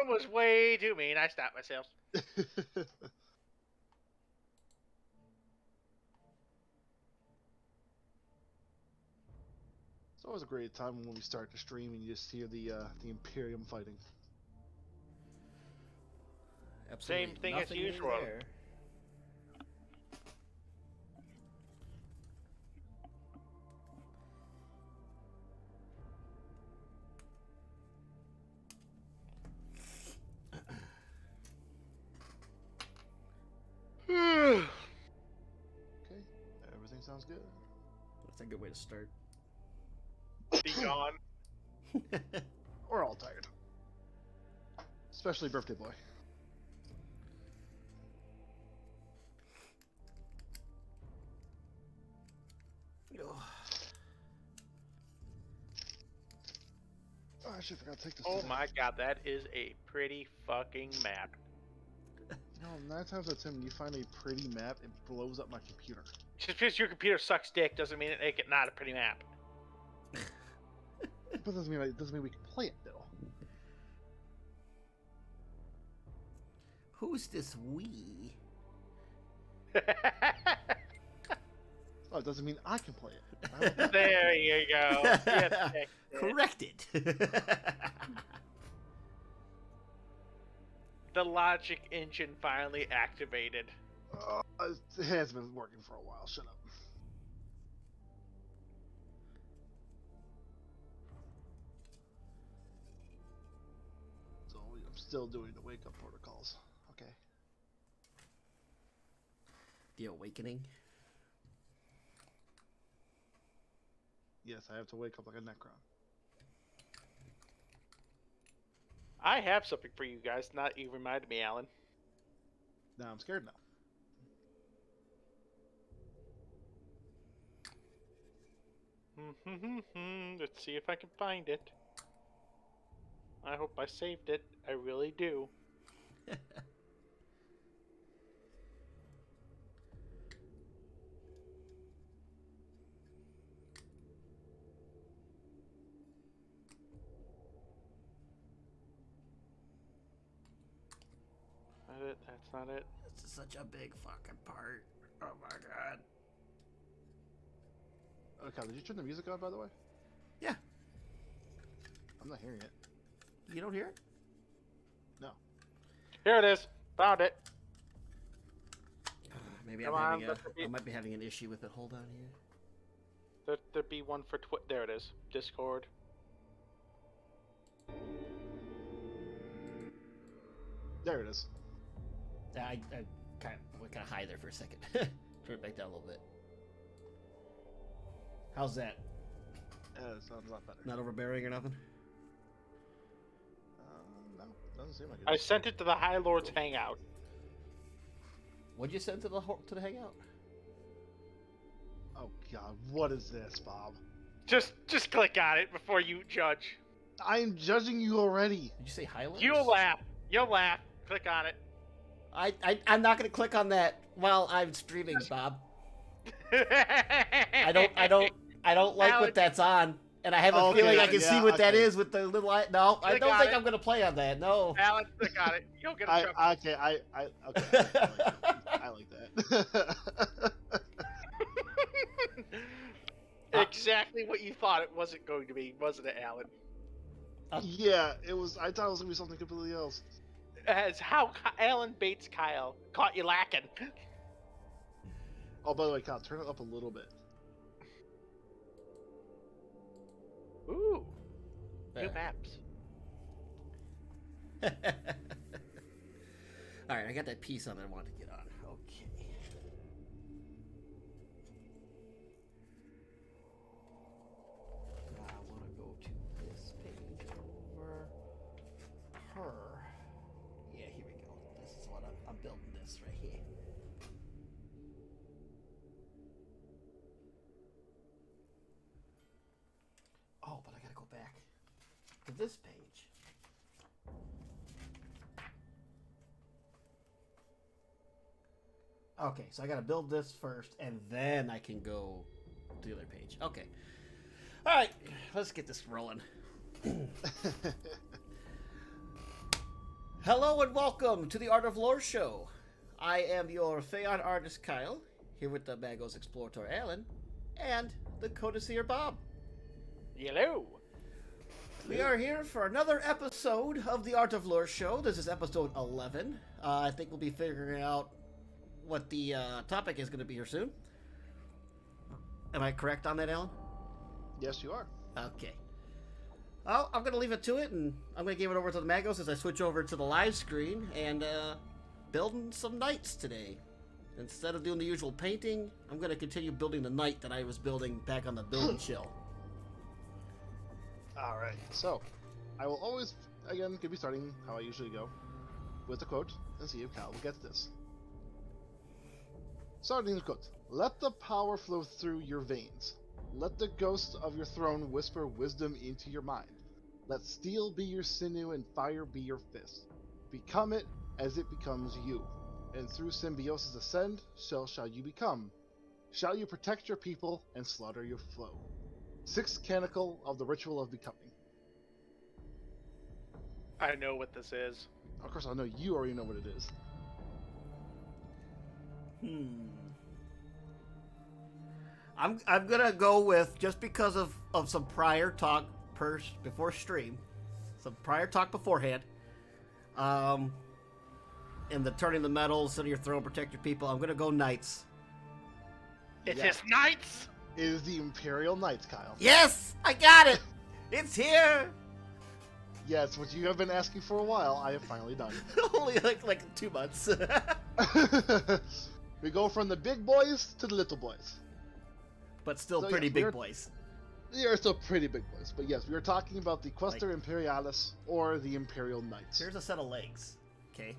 one was way too mean. I stopped myself. It's always a great time when we start the stream and you just hear the Imperium fighting. Absolutely Same thing nothing as usual. There. Okay, everything sounds good. That's a good way to start. Be gone. We're all tired. Especially birthday boy. Oh, I should forgot to take this. Oh today. my god, that is a pretty fucking map. No, 9 times out of 10, when you find a pretty map, it blows up my computer. Just because your computer sucks dick doesn't mean it make it not a pretty map. But doesn't mean we can play it though. Who's this we? Oh, it doesn't mean I can play it. There you go. Yes, Corrected. the logic engine finally activated. It has been working for a while. Shut up. So I'm still doing the wake up protocols. Okay. The awakening. Yes, I have to wake up like a Necron. I have something for you guys. Not you reminded me, Alan. Now I'm scared now. Let's see if I can find it. I hope I saved it. I really do. Not it. That's not it. This is such a big fucking part. Oh my god. Okay, did you turn the music on, by the way? Yeah. I'm not hearing it. You don't hear it? No. Here it is. Found it. Maybe Come I'm on, having let it be. I might be having an issue with it. Hold on here. There'd be one for There it is. Discord. There it is. I kind of high there for a second. Turn it back down a little bit. How's that? It sounds a lot better. Not overbearing or nothing? No, doesn't seem like it. I sent it to the High Lord's Hangout. What'd you send to the hangout? Oh god, what is this, Bob? Just click on it before you judge. I am judging you already. Did you say Highlands? You'll laugh. You'll laugh. Click on it. I'm not gonna click on that while I'm streaming, Bob. I don't like what that's on, and I have a feeling I can see what that is with the little eye. No, I don't think I'm gonna play on that. No. Alan, click on it. You'll get a jump. Okay, I like that. Exactly what you thought it wasn't going to be, wasn't it, Alan? Yeah, it was. I thought it was gonna be something completely else. As how Alan Bates Kyle caught you lacking. Oh, by the way, Kyle, turn it up a little bit. Ooh, There. new maps. All right, I got that piece on that I wanted to get on. Okay. I want to go to this page over her. Yeah, here we go. This is what I'm building this right here. Oh, but I gotta go back to this page. Okay, so I gotta build this first, and then I can go to the other page. Okay. All right, let's get this rolling. Hello and welcome to the Art of Lore show. I am your Phaon artist Kyle, here with the Magos Explorator Alan, and the Codicea Bob. Hello. We are here for another episode of the Art of Lore show. This is episode 11. I think we'll be figuring out what the topic is going to be here soon. Am I correct on that, Alan? Yes, you are. Okay. Well, I'm going to leave it to it, and I'm going to give it over to the Magos as I switch over to the live screen and building some knights today. Instead of doing the usual painting, I'm going to continue building the knight that I was building back on the build and chill. Alright, so I will always, again, be starting how I usually go, with a quote, and see if Kyle will get this. Starting the quote, "Let the power flow through your veins. Let the ghost of your throne whisper wisdom into your mind. Let steel be your sinew and fire be your fist. Become it as it becomes you. And through symbiosis ascend, so shall you become. Shall you protect your people and slaughter your foe." Sixth Canticle of the Ritual of Becoming. I know what this is. Of course, I know you already know what it is. I'm gonna go with, just because of some prior talk before stream, some prior talk beforehand, and the turning the metals, center your throne, protect your people. I'm gonna go knights. It Yeah. is knights. It is the Imperial Knights, Kyle. Yes, I got it. It's here. Yes, what you have been asking for a while, I have finally done. Only like 2 months. We go from the big boys to the little boys. But still So, pretty yes, big boys. They are still pretty big boys, but yes, we are talking about the Questor Imperialis, or the Imperial Knights. Here's a set of legs, okay?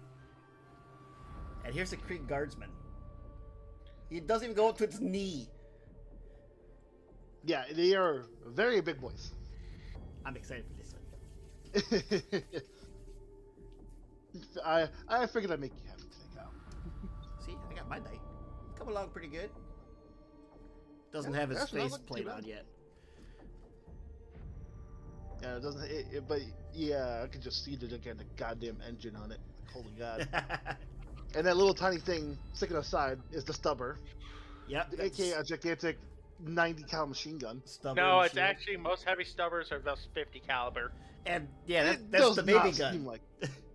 And here's a Krieg Guardsman. It doesn't even go up to its knee. Yeah, they are very big boys. I'm excited for this one. I figured I'd make you happy today, Kyle. See, I got my knight. Come along pretty good. Doesn't Yeah, have his actually, not face looking plate too on bad. yet. Yeah, it doesn't. But yeah, I could just see the gigantic goddamn engine on it. Holy god! And that little tiny thing sticking aside is the stubber, Yep. aka a gigantic 90 cal machine gun. Stubborn No, it's shield. actually most heavy stubbers are those 50 caliber. And yeah, It that's does the baby not gun. seem like,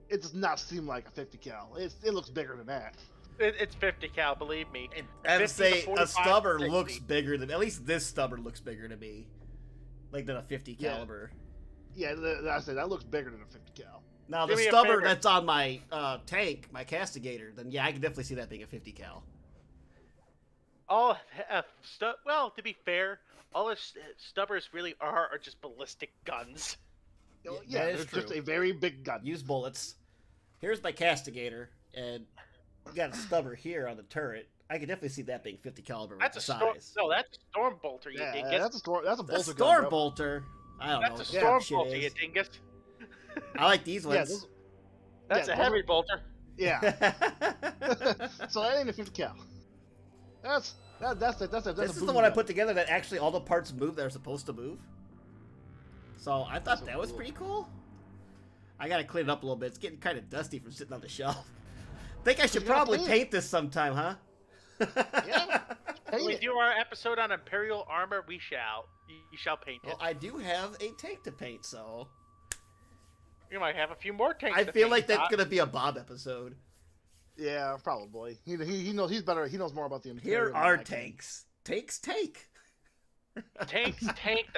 it does not seem like a 50 cal. It looks bigger than that. It's 50 cal, believe me. I would 50 to say 45 a stubber 60. looks bigger than, at least this stubber looks bigger to me, like than a 50 Yeah. caliber. Yeah, I said that looks bigger than a 50 cal. Now Do the me a stubber favor. that's on my tank, my castigator, then yeah, I can definitely see that being a 50 cal. All well, to be fair, all the stubbers really are just ballistic guns. Yeah, Yeah, that is it's just true. a very big gun. Use bullets. Here's my castigator, and we got a stubber here on the turret. I can definitely see that being 50 caliber with That's the a storm. size. No, that's a storm bolter. You Yeah, dingus. that's a storm. That's a A bolter storm gun. bro. bolter. I don't know. That's a what storm the shit bolter. You is. dingus. I like these Yeah, ones. That's yeah, a those heavy are- bolter. Yeah. So that ain't a 50 cal. That's a This is the boom one I gun. put together that actually all the parts move that are supposed to move. So I thought So that was cool. pretty cool. I gotta clean it up a little bit. It's getting kind of dusty from sitting on the shelf. Think I should You gotta probably paint it. paint this sometime, huh? Yeah. When Paint we it. do our episode on Imperial Armor, we shall. You shall paint it. Well, I do have a tank to paint, so You might have a few more tanks. I to feel paint, like that's Doc. gonna be a Bob episode. Yeah, probably. He knows he's better. He knows more about the Imperial Here than are I can. tanks. Tanks tank. Tanks tank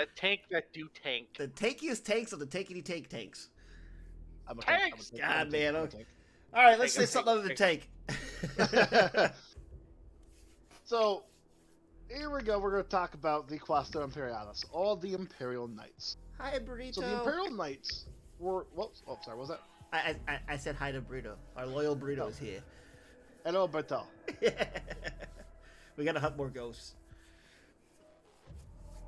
that do tank. The tankiest tanks of the tankety tank tanks. I'm a Tanks! tank, God, I'm a tank, man, I'm a okay. tank. All right, let's say Tank, something other than tank. So, here we go. We're going to talk about the Quasta Imperialis, all the Imperial Knights. Hi, Burrito. So the Imperial Knights were. Whoops! Oh, sorry. What was that? I said hi to Burrito. Our loyal Burrito is here. Hello, Berto. We gotta hunt more ghosts.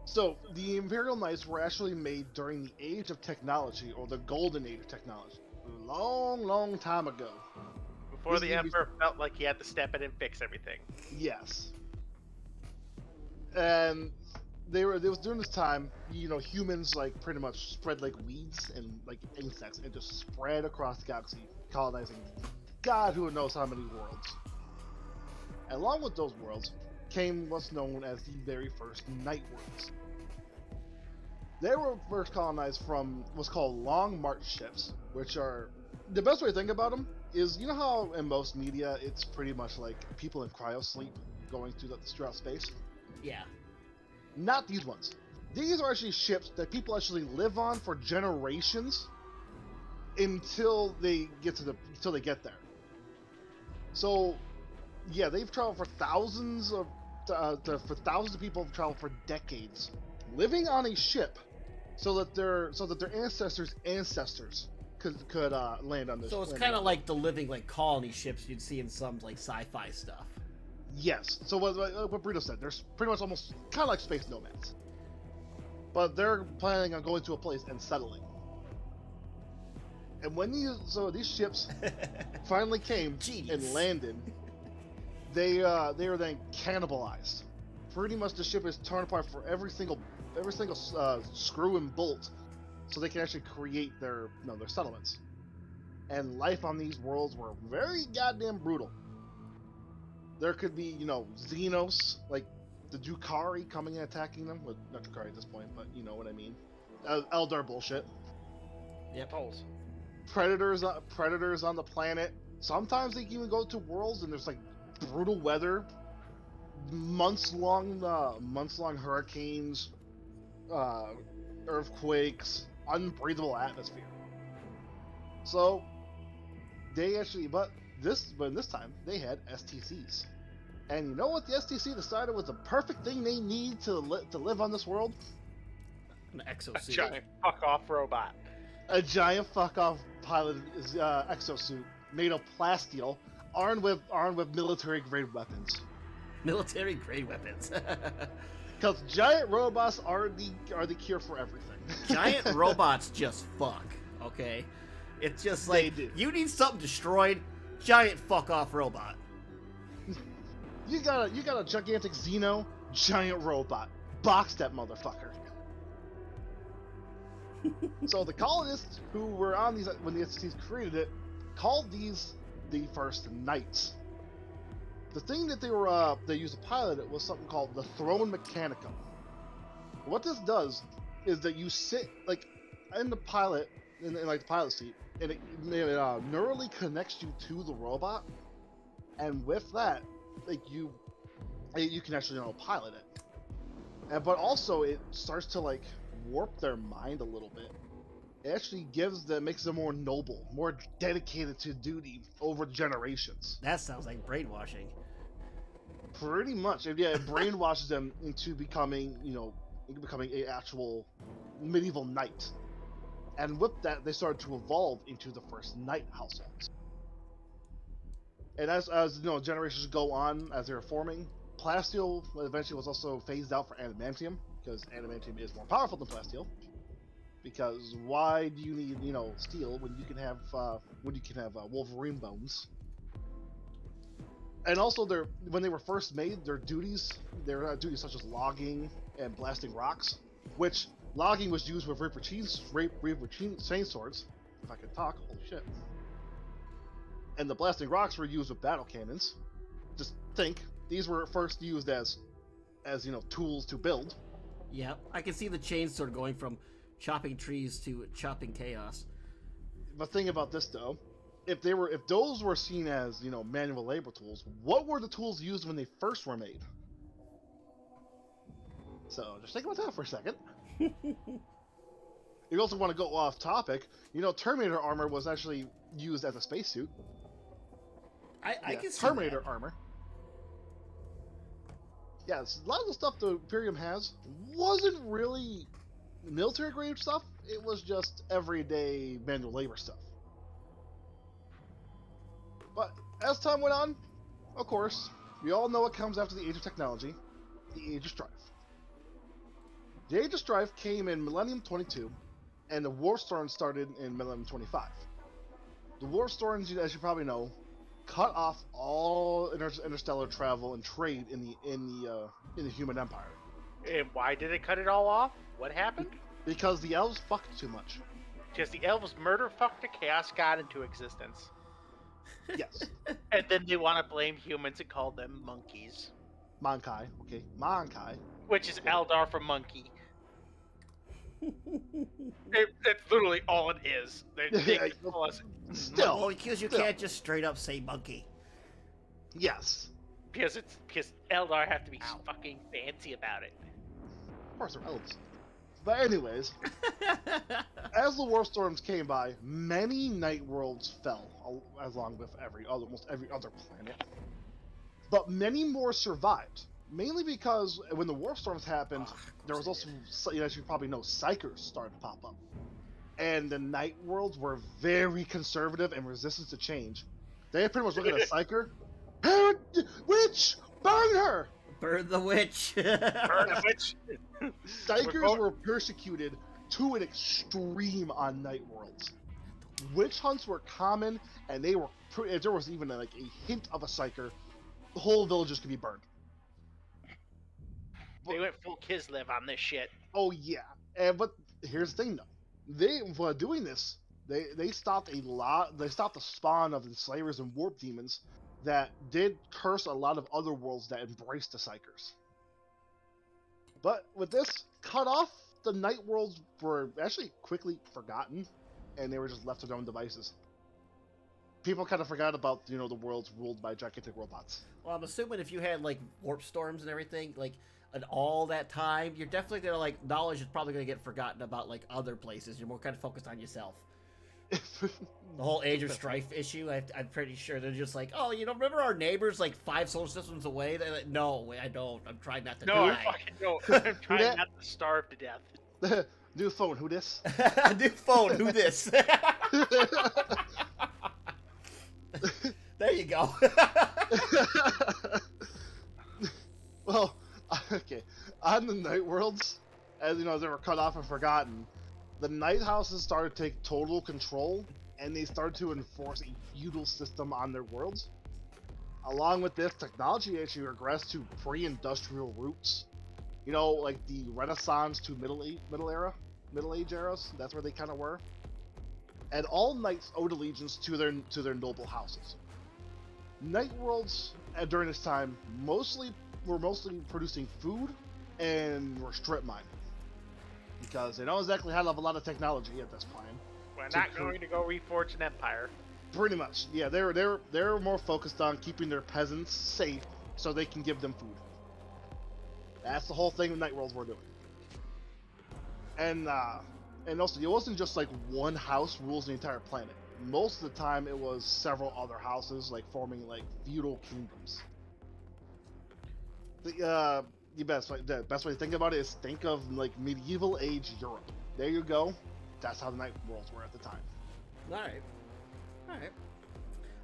So the Imperial Knights were actually made during the Age of Technology, or the Golden Age of Technology, a long, long time ago. Before This the is- Emperor felt like he had to step in and fix everything. Yes. And they was during this time, humans like pretty much spread like weeds and like insects and just spread across the galaxy, colonizing God who knows how many worlds. Along with those worlds came what's known as the very first Night Worlds. They were first colonized from what's called Long March ships, which are, the best way to think about them is, you know how in most media it's pretty much like people in cryosleep going throughout space? Yeah. Not these ones. These are actually ships that people actually live on for generations until they get there. So, yeah, they've traveled for thousands of people have traveled for decades, living on a ship, so that their ancestors could land on this. So it's kind of like the living like colony ships you'd see in some like sci-fi stuff. Yes. So what Brito said, there's pretty much almost kind of like space nomads, but they're planning on going to a place and settling. And when these ships finally came and landed, they are then cannibalized. Pretty much the ship is torn apart for every single screw and bolt, so they can actually create their settlements. And life on these worlds were very goddamn brutal. There could be Xenos, like the Drukhari, coming and attacking them. Well, not Drukhari at this point, but you know what I mean. Eldar bullshit. Yep. Holes. Predators on the planet. Sometimes they can even go to worlds and there's like brutal weather, months long hurricanes, earthquakes, unbreathable atmosphere. So they actually, but this time they had STCs, and you know what the STC decided was the perfect thing they need to live on this world? An A exosuit. giant fuck off robot. A giant fuck off pilot exosuit made of plasteel, armed with military grade weapons. Military grade weapons. Because giant robots are the cure for everything. Giant robots just fuck. Okay, it's just like They do. you need something destroyed. Giant fuck off robot. You got a gigantic Xeno, giant robot. Box that motherfucker. So the colonists who were on these when the SCs created it called these the first Knights. The thing that they used to pilot it was something called the Throne Mechanicum. What this does is that you sit like in the pilot in like the pilot seat, and it neurally connects you to the robot, and with that, like you can actually pilot it. But also it starts to like warp their mind a little bit. It actually makes them more noble, more dedicated to duty over generations. That sounds like brainwashing. Pretty much, yeah. It brainwashes them into becoming a actual medieval knight. And with that, they started to evolve into the first knight households. And as generations go on, as they're forming, plasteel eventually was also phased out for adamantium, because adamantium is more powerful than plasteel. Because why do you need steel when you can have Wolverine bones? And also, when they were first made, their duties such as logging and blasting rocks, which logging was used with Reaper chainswords, if I could talk, holy shit. And the blasting rocks were used with battle cannons. Just think, these were first used as tools to build. Yeah, I can see the chainsword going from chopping trees to chopping chaos. But think about this though. If those were seen as, manual labor tools, what were the tools used when they first were made? So just think about that for a second. You also want to go off topic. Terminator armor was actually used as a spacesuit. I can see Terminator that. armor. Yes, a lot of the stuff the Imperium has wasn't really military grade stuff. It was just everyday manual labor stuff. But as time went on, of course, we all know what comes after the Age of Technology, the Age of Strife. The Age of Strife came in Millennium 22, and the War Storm started in Millennium 25. The War Storms, as you probably know, cut off all interstellar travel and trade in the human empire. And why did it cut it all off? What happened? Because the elves fucked too much. Because the elves murder fucked a chaos god into existence. Yes. And then they want to blame humans and call them monkeys, Mankai. Okay. Mankai. which is Okay. Eldar for monkey. It's literally all it is. They call us Still. Well, because you can't just straight up say monkey. Yes. because Eldar have to be fucking fancy about it. Of course, they're elves. But anyways, as the war storms came by, many night worlds fell, along with almost every other planet. But many more survived, mainly because when the war storms happened, there was also, as you probably know, psychers started to pop up. And the night worlds were very conservative and resistant to change. They pretty much look at a psyker, "Hey, witch, burn her!" Burn the witch. Burn the witch. Psychers were persecuted to an extreme on night worlds. Witch hunts were common, and they were if there was even like a hint of a psyker, the whole villages could be burned. They went full Kislev on this shit. Oh yeah, but here's the thing though, while doing this, they stopped a lot. They stopped the spawn of enslavers and warp demons that did curse a lot of other worlds that embraced the psychers. But with this cut off, the night worlds were actually quickly forgotten, and they were just left to their own devices. People kind of forgot about the worlds ruled by gigantic robots. Well, I'm assuming if you had like warp storms and everything, like and all that time, you're definitely gonna like knowledge is probably gonna get forgotten about like other places. You're more kind of focused on yourself. The whole Age of Strife issue, I'm pretty sure they're just like, oh, remember our neighbors like 5 solar systems away? They're like, no, I don't. I'm trying not to die. I'm trying not to starve to death. New phone, who this? New phone, who this? There you go. Well, okay. On the night worlds, as they were cut off and forgotten, the night houses started to take total control, and they started to enforce a feudal system on their worlds. Along with this, technology actually regressed to pre-industrial roots. Like the Renaissance to Middle Age eras. That's where they kind of were. And all knights owed allegiance to their noble houses. Night worlds during this time were mostly producing food and were strip mining, because they don't exactly have a lot of technology at this point. We're not going to go reforge an empire. Pretty much, yeah. They're more focused on keeping their peasants safe so they can give them food. That's the whole thing the night worlds were doing. And also, it wasn't just like one house rules the entire planet. Most of the time, it was several other houses, like forming like feudal kingdoms. The best way to think about it is think of like medieval age Europe. There you go. That's how the night worlds were at the time. All right.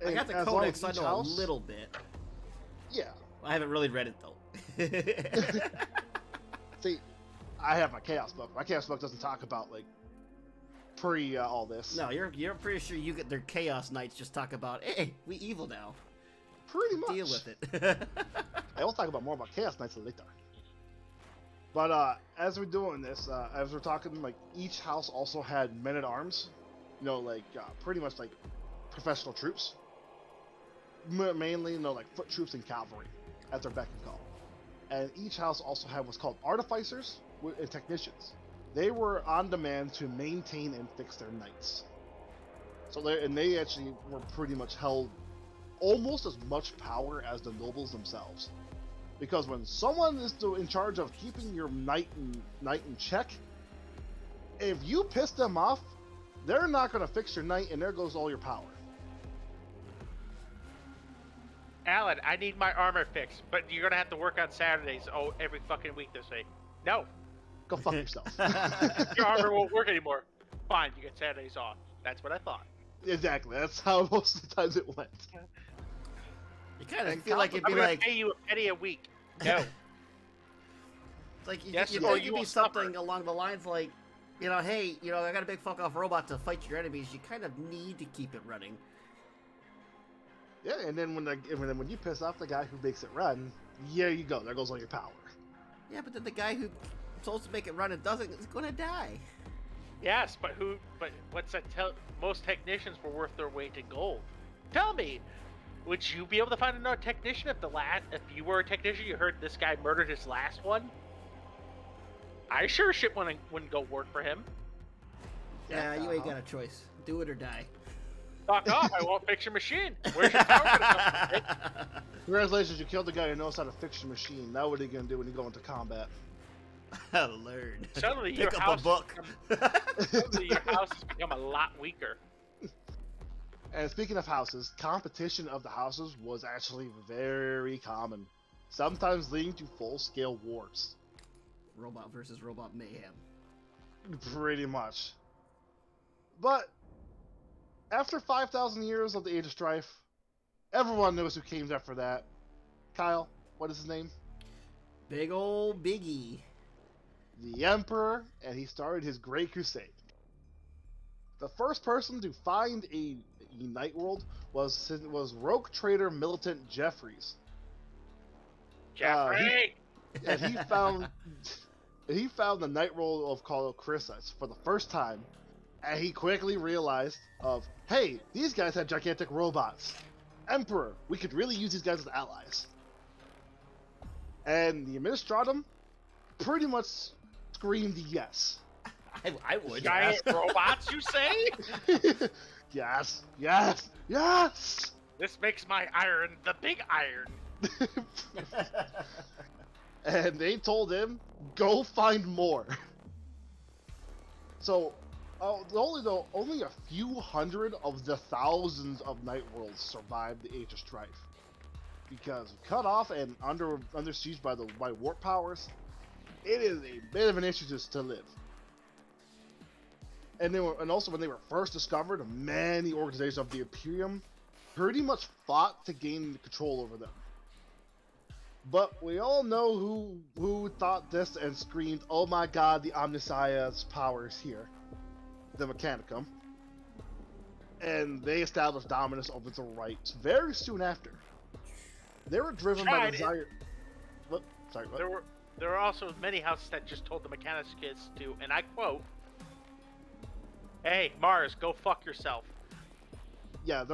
I got the codex, I know a little bit. Yeah. I haven't really read it though. See, I have my chaos book. My chaos book doesn't talk about like pre all this. No, you're pretty sure you get their chaos knights just talk about, hey, we evil now. Pretty much. Deal with it. I will talk more about chaos knights later. But as we're doing this, as we're talking, like each house also had men at arms, pretty much like professional troops, mainly like foot troops and cavalry at their beck and call. And each house also had what's called artificers and technicians. They were on demand to maintain and fix their knights. So they actually were pretty much held almost as much power as the nobles themselves. Because when someone is in charge of keeping your knight in check, if you piss them off, they're not going to fix your knight, and there goes all your power. Alan, I need my armor fixed, but you're gonna have to work on Saturdays. Every fucking week this way. No, Go fuck yourself. your armor won't work anymore. Fine, you get Saturdays off. That's what I thought. Exactly. That's how most of the times it went. You kind of feel like it'd I'm be gonna like, pay you a penny a week. No. it's like you Yes, think or it'd you be will something suffer. along the lines like, hey, I got a big fuck off robot to fight your enemies. You kind of need to keep it running. Yeah, and then when you piss off the guy who makes it run, there you go. There goes all your power. Yeah, but then the guy who's supposed to make it run and doesn't is gonna die. Yes, but what's that? Most technicians were worth their weight in gold. Tell me, would you be able to find another technician if you were a technician, you heard this guy murdered his last one? I sure shit wouldn't go work for him. Yeah, you ain't got a choice. Do it or die. Fuck off! I won't fix your machine. Where's your power gonna come from, bitch? Congratulations, you killed the guy who knows how to fix your machine. Now what are you gonna do when you go into combat? Learn. Suddenly Pick your up a book. Suddenly your house has become a lot weaker. And speaking of houses, competition of the houses was actually very common, sometimes leading to full-scale wars. Robot versus robot mayhem. Pretty much. But after 5,000 years of the Age of Strife, everyone knows who came after that. Kyle, what is his name? Big ol' Biggie. The Emperor, and he started his Great Crusade. The first person to find a Night World was rogue trader militant Jeffries. Jeffrey! And he found the Night World of called Chrysis for the first time, and he quickly realized hey, these guys have gigantic robots. Emperor, we could really use these guys as allies. And the Administratum pretty much screamed yes. I would. Giant robots, you say? Yes, yes, yes! This makes my iron the big iron. And they told him, go find more. So, only a few hundred of the thousands of Night Worlds survived the Age of Strife. Because cut off and under siege by warp powers, it is a bit of an issue just to live. And also when they were first discovered, many organizations of the Imperium pretty much fought to gain control over them. But we all know who thought this and screamed, "Oh my God, the Omnissiah's power is here!" The Mechanicum, and they established dominance over the rights very soon after. They were driven by the desire. What? Sorry, what? There were also many houses that just told the Mechanicus to, and I quote, "Hey, Mars, go fuck yourself." Yeah,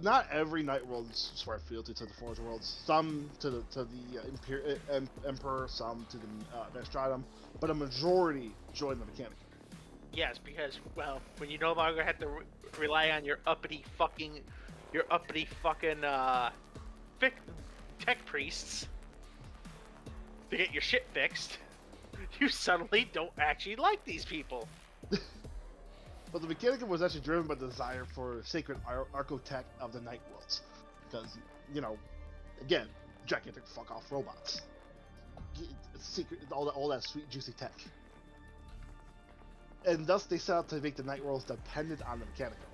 not every Night World swear fealty to the Forge Worlds. Some to the Emperor, some to the Administratum, but a majority joined the Mechanicum. Yes, because, well, when you no longer have to rely on your uppity fucking tech priests to get your shit fixed, you suddenly don't actually like these people. But the Mechanicum was actually driven by the desire for sacred architect of the Night Worlds. Because, again, gigantic fuck-off robots. Secret, all that sweet, juicy tech. And thus they set out to make the Night Worlds dependent on the Mechanicum.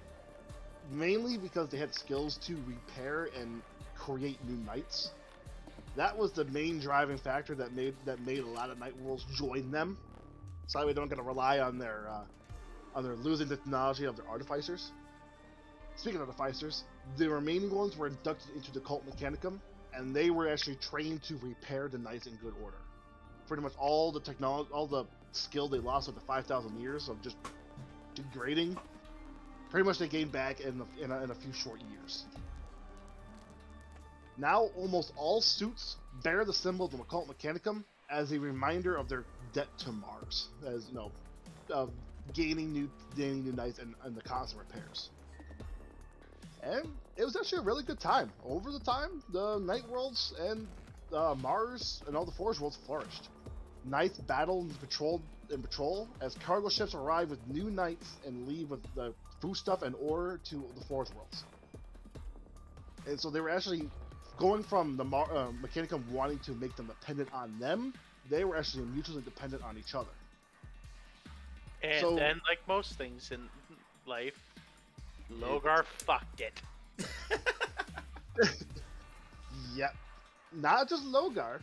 Mainly because they had skills to repair and create new knights. That was the main driving factor that made a lot of Night Worlds join them. So that way they don't gotta rely on their losing the technology of their artificers. Speaking of artificers, the remaining ones were inducted into the Cult Mechanicum, and they were actually trained to repair the knights in good order. Pretty much all the technology, all the skill they lost over 5,000 years of just degrading, pretty much they gained back in a few short years. Now, almost all suits bear the symbol of the Cult Mechanicum as a reminder of their debt to Mars, as gaining new knights and the constant repairs. And it was actually a really good time. Over the time, the Night Worlds and Mars and all the Forge Worlds flourished. Knights battled and patrol as cargo ships arrive with new knights and leave with the foodstuff and ore to the Forge Worlds. And so they were actually going from the Mechanicum wanting to make them dependent on them, they were actually mutually dependent on each other. And then, like most things in life, Logar fucked it. Yep. Not just Logar.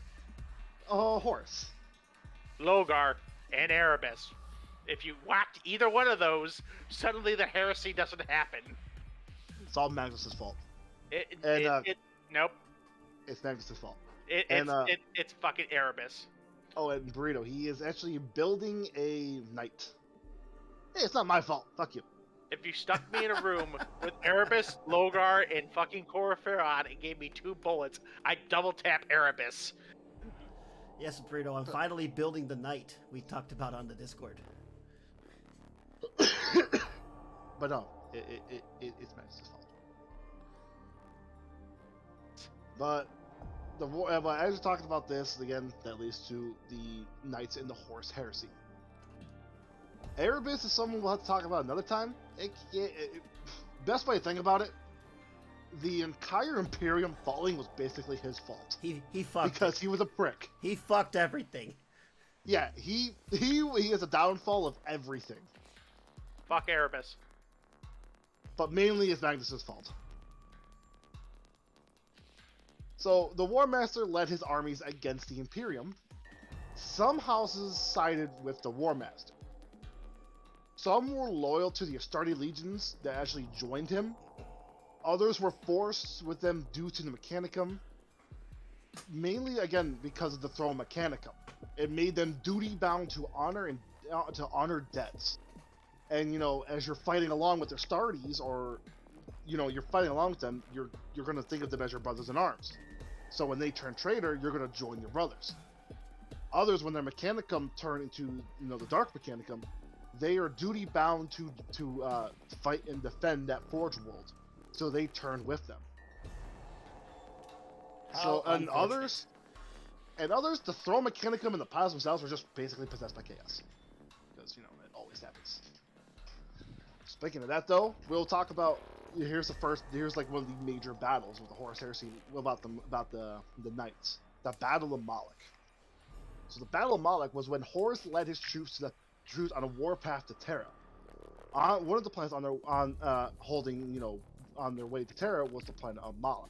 Horus. Logar and Erebus. If you whacked either one of those, suddenly the heresy doesn't happen. It's all Magnus's fault. Nope. It's Magnus's fault. It's fucking Erebus. Oh, and Burrito, he is actually building a knight. Hey, it's not my fault. Fuck you. If you stuck me in a room with Erebus, Logar, and fucking Coriferon and gave me 2 bullets, I'd double tap Erebus. Yes, Burrito, I'm finally building the knight we talked about on the Discord. But no, it's Max's fault. But but as we're talking about this again, that leads to the Knights in the Horse Heresy. Erebus is someone we'll have to talk about another time. Best way to think about it, the entire Imperium falling was basically his fault. He fucked because he was a prick. He fucked everything. Yeah, he is a downfall of everything. Fuck Erebus. But mainly it's Magnus's fault. So the War Master led his armies against the Imperium. Some houses sided with the War Master. Some were loyal to the Astarte legions that actually joined him. Others were forced with them due to the Mechanicum. Mainly, again, because of the Throne Mechanicum. It made them duty-bound to honor and to honor debts. And, you know, as you're fighting along with the Astartes, or, you know, you're fighting along with them, you're going to think of them as your brothers in arms. So when they turn traitor, you're going to join your brothers. Others, when their Mechanicum turn into, you know, the Dark Mechanicum, they are duty-bound to fight and defend that Forge World. So they turn with them. So, and others, the Throne Mechanicum and the pilots themselves were just basically possessed by chaos. Because, you know, it always happens. Speaking of that, though, we'll talk about, here's like one of the major battles with the Horus Heresy, about the Knights. The Battle of Moloch. So the Battle of Moloch was when Horus led his troops on a warpath to Terra. One of the planets on their way to Terra was the planet of Moloch.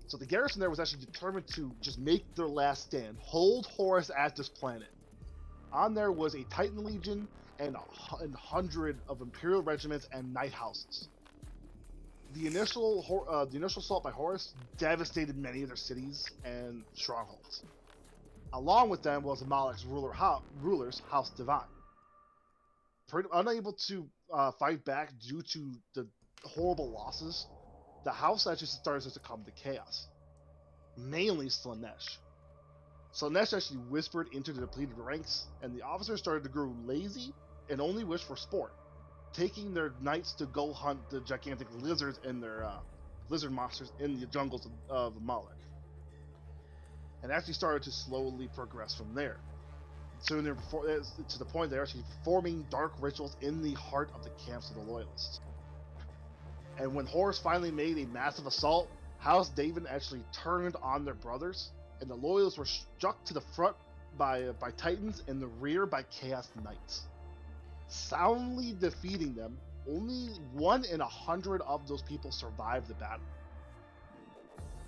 So the garrison there was actually determined to just make their last stand, hold Horus at this planet. On there was a Titan Legion and 100 of Imperial regiments and Knight houses. The initial assault by Horus devastated many of their cities and strongholds. Along with them was Moloch's rulers, House Divine. Unable to fight back due to the horrible losses, the house actually started to succumb to chaos. Mainly Slanesh. Slanesh actually whispered into the depleted ranks, and the officers started to grow lazy and only wish for sport, taking their knights to go hunt the gigantic lizards and their lizard monsters in the jungles of Moloch. And actually started to slowly progress from there. Soon, to the point they're actually performing dark rituals in the heart of the camps of the Loyalists. And when Horus finally made a massive assault, House David actually turned on their brothers, and the Loyalists were struck to the front by Titans and the rear by Chaos Knights. Soundly defeating them, only 1 in 100 of those people survived the battle.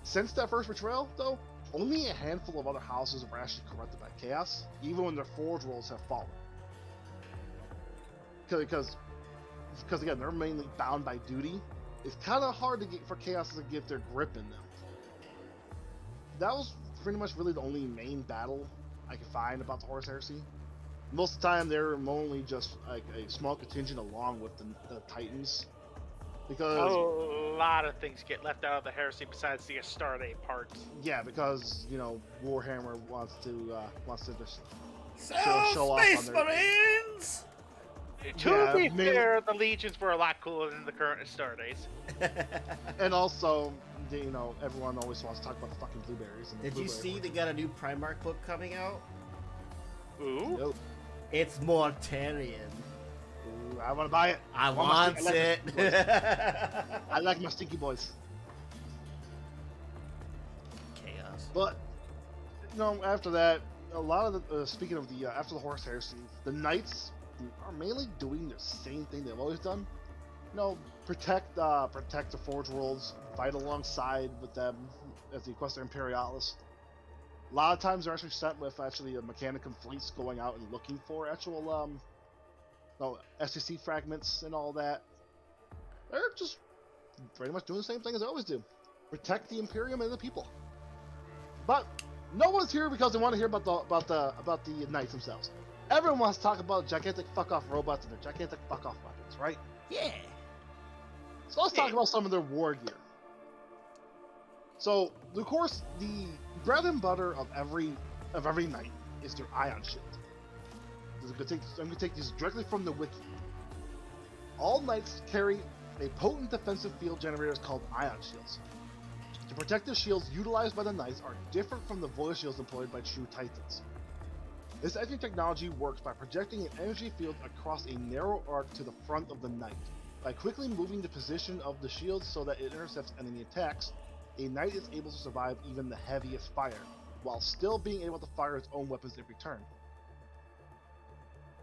Since that first betrayal, though, only a handful of other houses were actually corrupted by chaos, even when their forge rolls have fallen. Because again, they're mainly bound by duty. It's kind of hard for chaos to get their grip in them. That was pretty much really the only main battle I could find about the Horus Heresy. Most of the time, they're only just like a small contingent along with the Titans. Because a lot of things get left out of the heresy besides the Astarte parts. Yeah, because, you know, Warhammer wants to just show off on Space their... Marines! To be fair, the Legions were a lot cooler than the current Astartes. And also, you know, everyone always wants to talk about the fucking blueberries. And Did you see they got a new Primarch book coming out? Ooh. Nope. It's Mortarion. Ooh, I want to buy it. I want it. I like my stinky boys. Chaos. But, you know, after that, a lot of the, speaking of the, after the Horus Heresy, the Knights are mainly doing the same thing they've always done. You know, protect the Forge Worlds, fight alongside with them as they quest their Imperialis. A lot of times they're actually sent with actually a Mechanicum fleets going out and looking for actual SCC fragments and all that. They're just pretty much doing the same thing as they always do. Protect the Imperium and the people. But no one's here because they want to hear about the Knights themselves. Everyone wants to talk about gigantic fuck-off robots and their gigantic fuck-off weapons, right? Yeah. So let's talk about some of their war gear. So, of course, the bread and butter of every knight is their ion shield. I'm going to take this directly from the wiki. All knights carry a potent defensive field generators called ion shields. The protective shields utilized by the knights are different from the void shields employed by true titans. This engine technology works by projecting an energy field across a narrow arc to the front of the knight. By quickly moving the position of the shield so that it intercepts enemy attacks, a knight is able to survive even the heaviest fire, while still being able to fire its own weapons in return.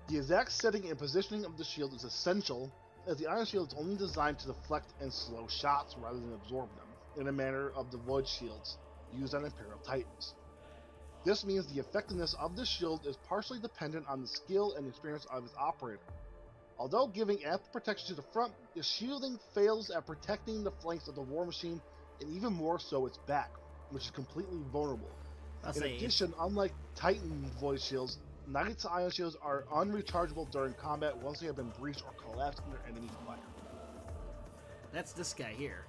The exact setting and positioning of the shield is essential, as the ion shield is only designed to deflect and slow shots rather than absorb them, in a manner of the void shields used on Imperial Titans. This means the effectiveness of the shield is partially dependent on the skill and experience of its operator. Although giving ample protection to the front, the shielding fails at protecting the flanks of the war machine, and even more so its back, which is completely vulnerable. In addition, unlike Titan void shields, Knight's ion shields are unrechargeable during combat once they have been breached or collapsed under enemy fire. That's this guy here.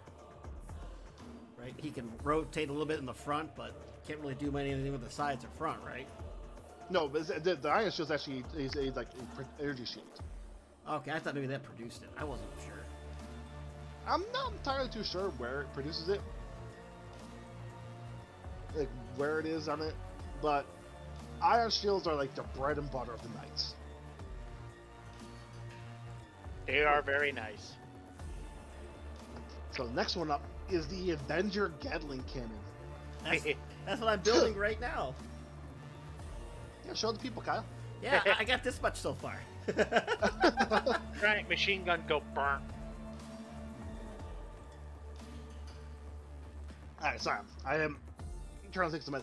Right? He can rotate a little bit in the front, but can't really do anything with the sides or front, right? No, but the ion shield actually is an energy shield. Okay, I thought maybe that produced it. I wasn't sure. I'm not entirely too sure where it produces it. Like, where it is on it. But ion shields are like the bread and butter of the knights. They are very nice. So the next one up is the Avenger Gatling Cannon. That's what I'm building right now. Yeah, show the people, Kyle. Yeah, I got this much so far. Right, machine gun go burn. Alright, sorry. I am trying to think of some.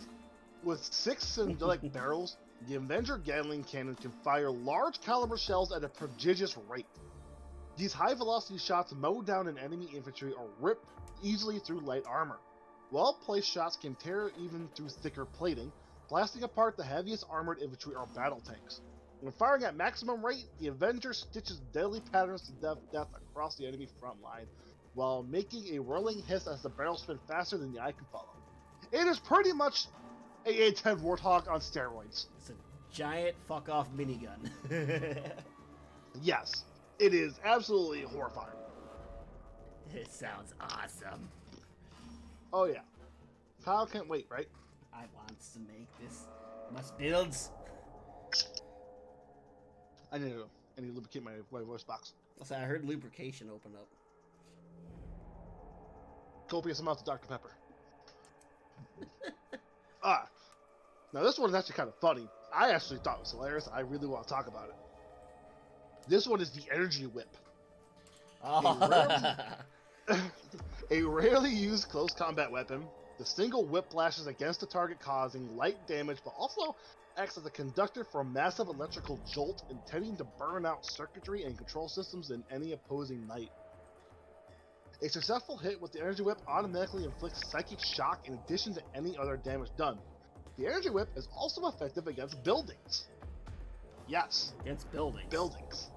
With 6 syndelic barrels, the Avenger Gatling Cannon can fire large caliber shells at a prodigious rate. These high velocity shots mow down an enemy infantry or rip easily through light armor. Well placed shots can tear even through thicker plating, blasting apart the heaviest armored infantry or battle tanks. When firing at maximum rate, the Avenger stitches deadly patterns to death across the enemy front line, while making a whirling hiss as the barrels spin faster than the eye can follow. It is pretty much a A-10 Warthog on steroids. It's a giant fuck-off minigun. Yes, it is absolutely horrifying. It sounds awesome. Oh yeah. Kyle can't wait, right? I want to make this. Must builds. I need to lubricate my voice box. I heard lubrication open up. Copious amounts of Dr. Pepper. Now this one is actually kind of funny. I actually thought it was hilarious. I really want to talk about it. This one is the Energy Whip. Oh. A rarely used close combat weapon. The single whip lashes against the target, causing light damage, but also acts as a conductor for a massive electrical jolt, intending to burn out circuitry and control systems in any opposing knight. A successful hit with the Energy Whip automatically inflicts psychic shock in addition to any other damage done. The Energy Whip is also effective against buildings. Yes. Against buildings. Buildings.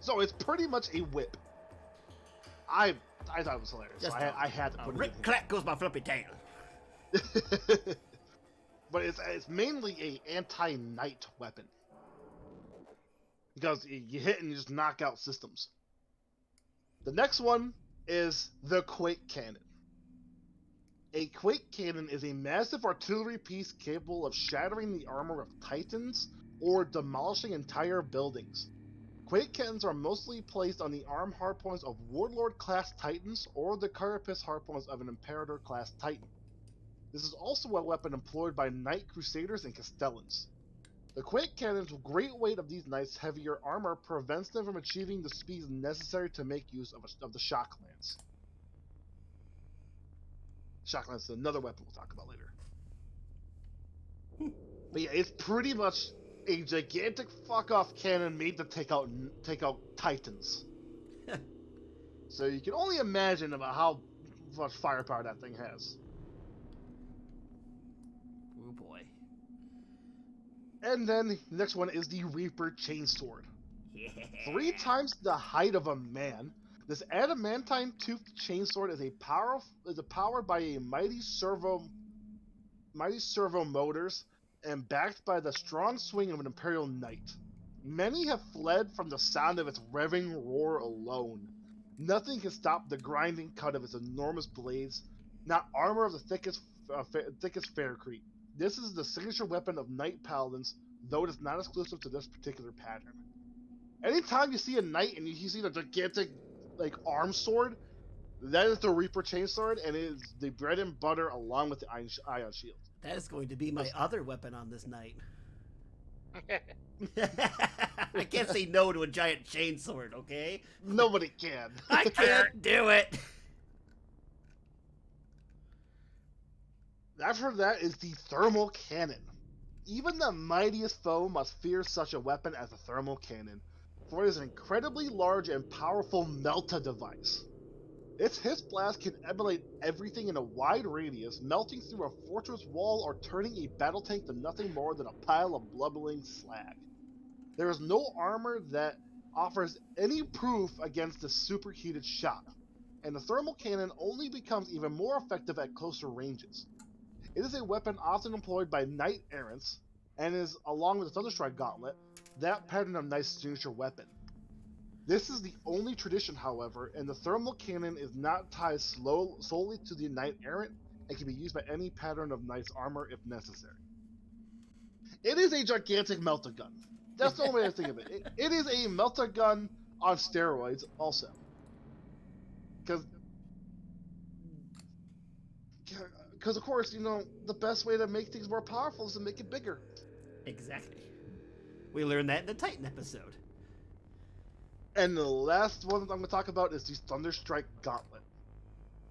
So it's pretty much a whip. I thought it was hilarious. So I had to put it in. Clack goes my flippy tail. But it's mainly a anti-knight weapon. Because you hit and you just knock out systems. The next one is the Quake Cannon. A Quake Cannon is a massive artillery piece capable of shattering the armor of titans or demolishing entire buildings. Quake Cannons are mostly placed on the arm hardpoints of Warlord-class titans or the carapace hardpoints of an Imperator-class titan. This is also a weapon employed by Knight Crusaders and Castellans. The Quake Cannon's great weight of these knights' heavier armor prevents them from achieving the speeds necessary to make use of the Shock Lance. Shock Lance is another weapon we'll talk about later. But yeah, it's pretty much a gigantic fuck-off cannon made to take out titans. So you can only imagine about how much firepower that thing has. Oh boy. And then the next one is the Reaper Chainsword. Yeah. 3 times the height of a man, this adamantine toothed chainsword is powered by a mighty servo motors and backed by the strong swing of an Imperial Knight. Many have fled from the sound of its revving roar alone. Nothing can stop the grinding cut of its enormous blades, not armor of the thickest faircrete. This is the signature weapon of Knight Paladins, though it is not exclusive to this particular pattern. Anytime you see a knight and you see the gigantic arm sword, that is the Reaper Chainsword, and it is the bread and butter along with the Ion Shield. That is going to be my other weapon on this night. I can't say no to a giant chainsword, okay? Nobody can. I can't do it. After that is the Thermal Cannon. Even the mightiest foe must fear such a weapon as the Thermal Cannon, for it is an incredibly large and powerful melta device. Its hiss blast can emulate everything in a wide radius, melting through a fortress wall or turning a battle tank to nothing more than a pile of blubbering slag. There is no armor that offers any proof against the superheated shot, and the thermal cannon only becomes even more effective at closer ranges. It is a weapon often employed by knight errants, and is, along with the Thunderstruck Gauntlet, that pattern of knight's signature weapon. This is the only tradition, however, and the thermal cannon is not tied solely to the knight errant and can be used by any pattern of knight's armor if necessary. It is a gigantic melta gun. That's the only way to think of it. It is a melta gun on steroids, also. Because of course, the best way to make things more powerful is to make it bigger. Exactly. We learned that in the Titan episode. And the last one that I'm going to talk about is the Thunderstruck Gauntlet.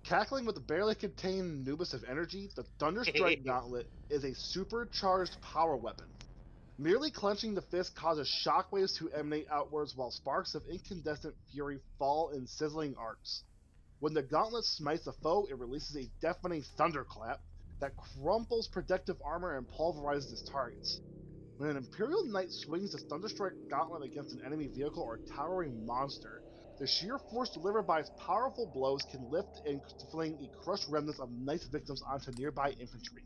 Cackling with a barely contained nubus of energy, the Thunderstruck Gauntlet is a supercharged power weapon. Merely clenching the fist causes shockwaves to emanate outwards while sparks of incandescent fury fall in sizzling arcs. When the gauntlet smites a foe, it releases a deafening thunderclap that crumples protective armor and pulverizes its targets. When an Imperial Knight swings his Thunderstruck Gauntlet against an enemy vehicle or towering monster, the sheer force delivered by its powerful blows can lift and fling the crushed remnants of Knight's victims onto nearby infantry.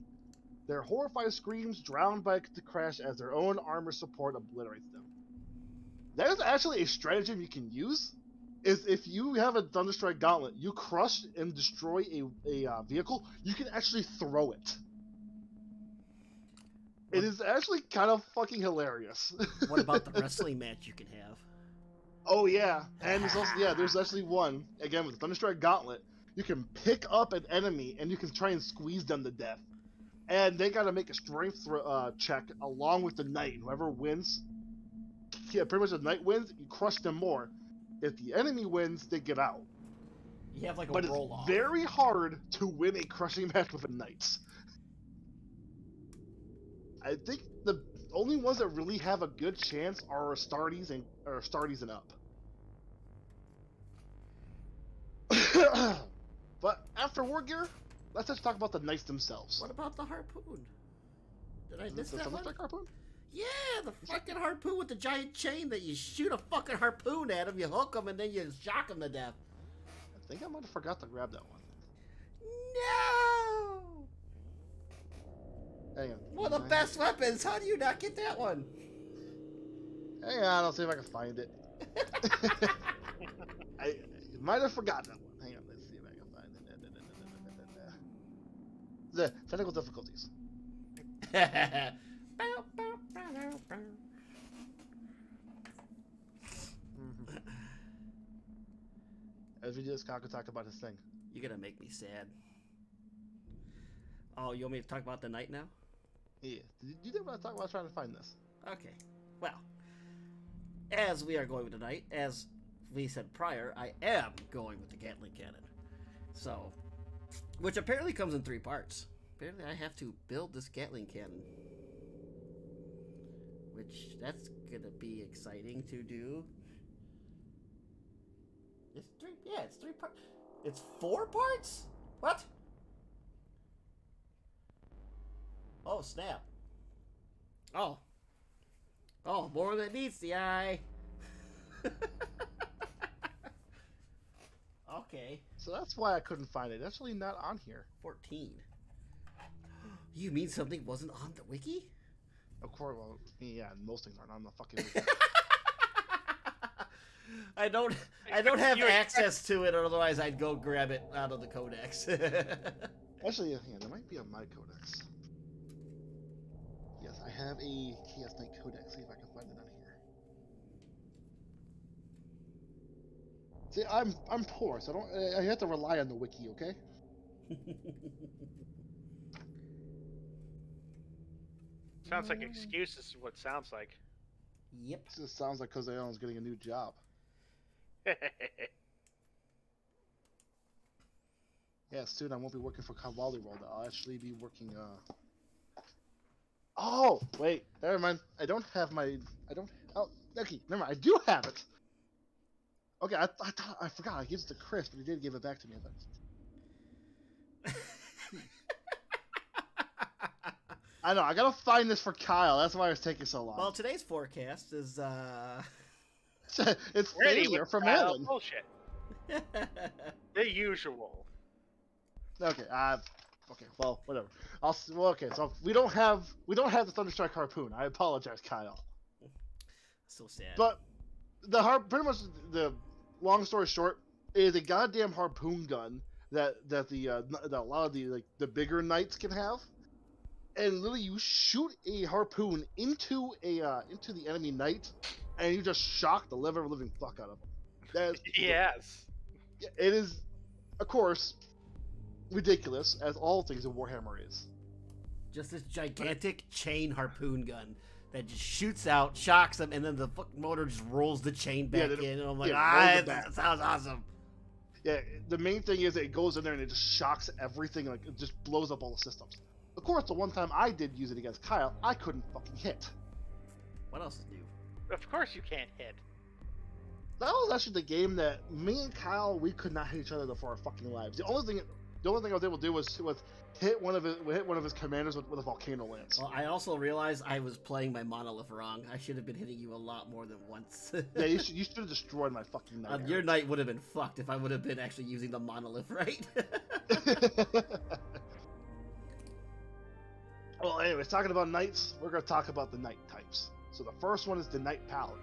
Their horrified screams drowned by the crash as their own armor support obliterates them. That is actually a stratagem you can use. Is if you have a Thunderstruck Gauntlet, you crush and destroy a vehicle, you can actually throw it. It is actually kind of fucking hilarious. What about the wrestling match you can have? Oh yeah, and there's also there's actually one again with the Thunderstruck Gauntlet. You can pick up an enemy and you can try and squeeze them to death, and they got to make a strength check along with the knight. Whoever wins, pretty much the knight wins. You crush them more. If the enemy wins, they get out. You have like a but roll off. It's very hard to win a crushing match with a knight. I think the only ones that really have a good chance are Astartes and up. But after War Gear, let's just talk about the knights themselves. What about the harpoon? Did I miss The that one? harpoon? Yeah, the fucking harpoon with the giant chain that you shoot a fucking harpoon at him, you hook him, and then you shock him to death. I think I might have forgot to grab that one. No! Hang on. One of the best weapons. How do you not get that one? Hang on, I'll see if I can find it. I might have forgotten that one. Hang on, let's see if I can find it. The technical difficulties. As we just could talk about his thing. You're gonna make me sad. Oh, you want me to talk about the knight now? Yeah. You did want to talk about trying to find this. Okay. Well, as we are going with the knight, as we said prior, I am going with the Gatling Cannon. So, which apparently comes in 3 parts. Apparently I have to build this Gatling Cannon. Which, that's gonna be exciting to do. It's 3, yeah, it's 3 parts. It's 4 parts? What? Oh, snap. Oh. Oh, more than meets the eye. Okay. So that's why I couldn't find it. It's actually not on here. 14. You mean something wasn't on the wiki? Of course, well, yeah, most things aren't on the fucking wiki. I don't have access to it, otherwise I'd go grab it out of the codex. Actually, yeah, there might be on my codex. Yes, I have a Chaos Knight codex. See if I can find it on here. See, I'm poor, so I have to rely on the wiki, okay? Sounds like excuses is what it sounds like. Yep. It just sounds like because Alan's getting a new job. Yeah, soon I won't be working for Cavalry World. I'll actually be working. Oh wait, never mind. I don't have my. I don't. Oh, okay, never mind. I do have it. Okay, I forgot. I gave it to Chris, but he did give it back to me. I know. I gotta find this for Kyle. That's why it's taking so long. Well, today's forecast is it's Ready failure with from Kyle Alan. bullshit. The usual. Okay. Okay. Well, whatever. Well, okay. So we don't have the Thunderstruck harpoon. I apologize, Kyle. so sad. But pretty much the long story short is a goddamn harpoon gun that that a lot of the bigger knights can have, and literally you shoot a harpoon into the enemy knight, and you just shock the living fuck out of them. That is, Yes. it is, of course, ridiculous as all things in Warhammer is. Just this gigantic chain harpoon gun that just shoots out, shocks them, and then the fucking motor just rolls the chain back in. And I'm like, that sounds awesome. Yeah, the main thing is it goes in there and it just shocks everything, like it just blows up all the systems. Of course, the one time I did use it against Kyle, I couldn't fucking hit. What else is new? Of course you can't hit. That was actually the game that me and Kyle, we could not hit each other for our fucking lives. The only thing I was able to do was hit one of his commanders with a volcano lance. Well, I also realized I was playing my monolith wrong. I should have been hitting you a lot more than once. Yeah, you should have destroyed my fucking knight. Your knight would have been fucked if I would have been actually using the monolith right. Well, anyways, talking about knights, we're going to talk about the knight types. So the first one is the Knight Paladin.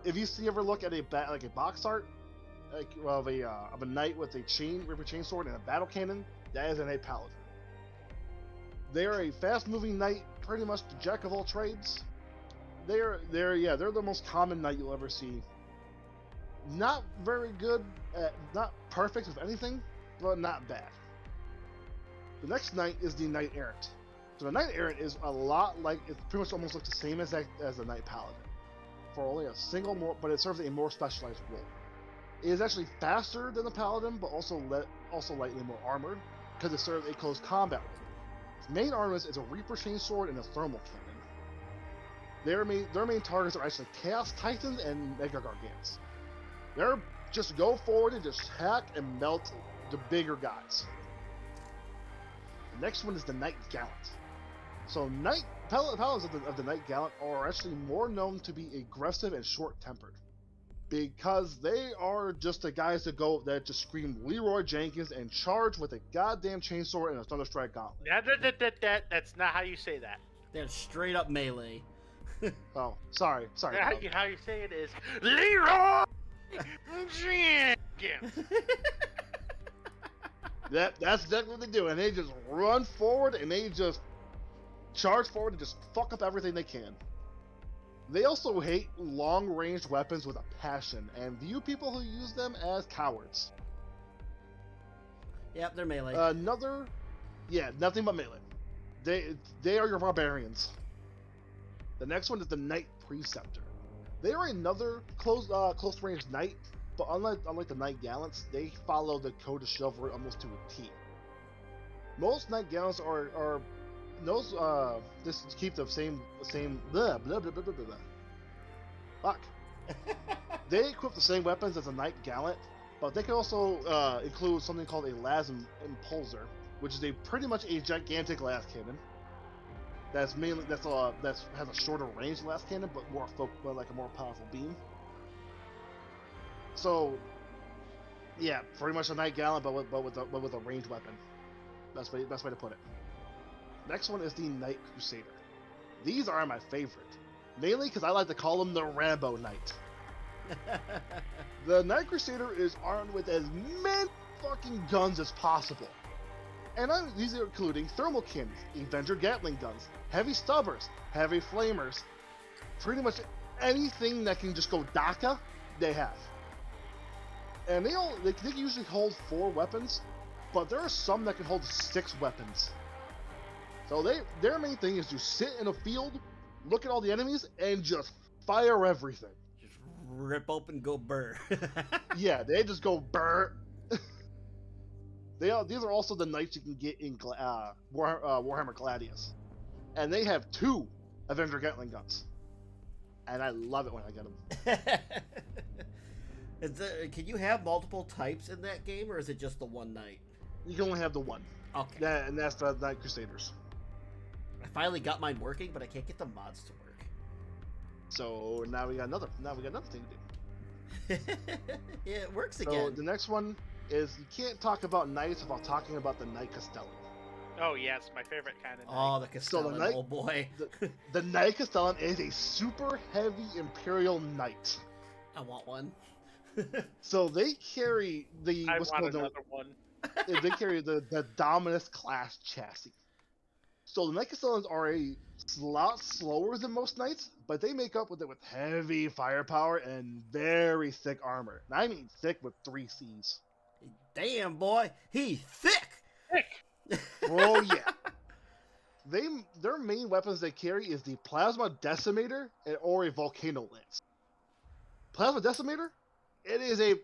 If you ever look at a box art of a knight with a river chain sword and a battle cannon, that is a Knight Paladin. They are a fast-moving knight, pretty much the jack of all trades. They're the most common knight you'll ever see. Not very good, not perfect with anything, but not bad. The next knight is the Knight Errant. So the Knight Errant is a lot like, it pretty much almost looks the same as the Knight Paladin, for only a single but it serves a more specialized role. It is actually faster than the Paladin, but also lightly more armored, because it serves a close combat role. Its main armors is a Reaper Chainsword and a Thermal Cannon. Their main targets are actually Chaos Titans and Mega Gargants. They're just go forward and just hack and melt the bigger guys. The next one is the Knight Gallant. So Paladins of the Knight Gallant are actually more known to be aggressive and short-tempered, because they are just the guys that just scream Leroy Jenkins and charge with a goddamn chainsaw and a Thunderstruck Gauntlet. That's not how you say that. They're straight up melee. Oh, sorry. How you say it is Leroy Jenkins. That's exactly what they do, and they just run forward and they just charge forward and just fuck up everything they can. They also hate long-ranged weapons with a passion and view people who use them as cowards. Yep, they're melee. Nothing but melee. They are your barbarians. The next one is the Knight Preceptor. They are another close-range knight, but unlike the Knight Gallants, they follow the code of chivalry almost to a T. Most Knight Gallants are those just keep the same blah blah blah blah blah blah. Fuck. They equip the same weapons as a Knight Gallant, but they can also include something called a Las Impulsor, which is pretty much a gigantic las cannon. That has a shorter range las cannon, but a more powerful beam. So, yeah, pretty much a Knight Gallant, but with a ranged weapon. Best way to put it. Next one is the Night Crusader. These are my favorite, mainly because I like to call them the Rambo Knight. The Night Crusader is armed with as many fucking guns as possible. And these are including thermal cannons, Avenger Gatling guns, heavy stubbers, heavy flamers, pretty much anything that can just go DACA, they have. And they can usually hold 4 weapons, but there are some that can hold 6 weapons. So their main thing is to sit in a field, look at all the enemies, and just fire everything. Just rip open, go burr. Yeah, they just go burr. These are also the knights you can get in Warhammer Gladius. And they have 2 Avenger Gatling guns. And I love it when I get them. Can you have multiple types in that game, or is it just the one knight? You can only have the one. Okay. And that's the Knight Crusaders. I finally got mine working, but I can't get the mods to work. So now we got another thing to do. Yeah, it works So again. the next one is you can't talk about knights without talking about the Knight Castellan. Oh yes, my favorite kind of. Oh, the Castellan, Knight- oh boy. The Knight Castellan is a super heavy Imperial Knight. I want one. So they carry the I what's want called another one. they carry the Dominus class chassis. So the Knight Castellans are a lot slower than most knights, but they make up with it with heavy firepower and very thick armor. And I mean thick with 3 C's. Damn, boy, he thick. Heck, Oh yeah. Their main weapons they carry is the Plasma Decimator or a Volcano Lance. Plasma Decimator, it is a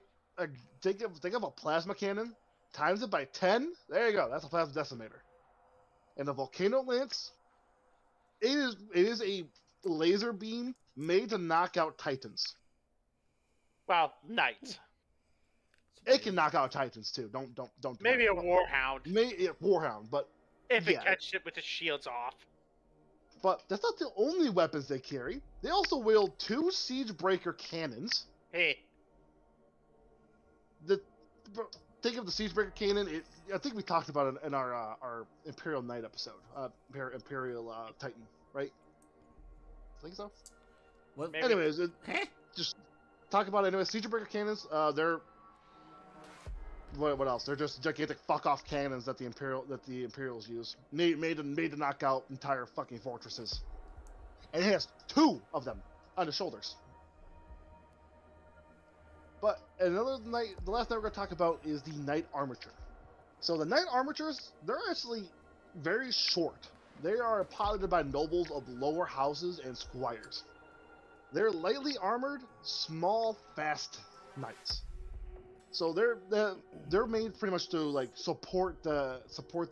think of a plasma cannon, times it by 10. There you go. That's a Plasma Decimator. And the Volcano Lance, it is a laser beam made to knock out Titans. well, knights. It can knock out Titans too. Don't. Maybe a warhound Warhound, but if yeah. it catches it with the shields off. But that's not the only weapons they carry. They also wield 2 Siege Breaker cannons. Hey, Think of the Siege Breaker cannon. I think we talked about it in our Imperial Knight episode, Imperial Titan, right? I think so. What? Maybe. Anyways, Huh? just talk about it anyway. Siege Breaker cannons. They're what else? They're just gigantic fuck off cannons that the Imperials use, made to knock out entire fucking fortresses. And it has 2 of them on the shoulders. But another knight, the last knight we're going to talk about is the Knight Armature. So the Knight Armatures, they're actually very short. They are piloted by nobles of lower houses and squires. They're lightly armored, small, fast knights. So they're made pretty much to like support the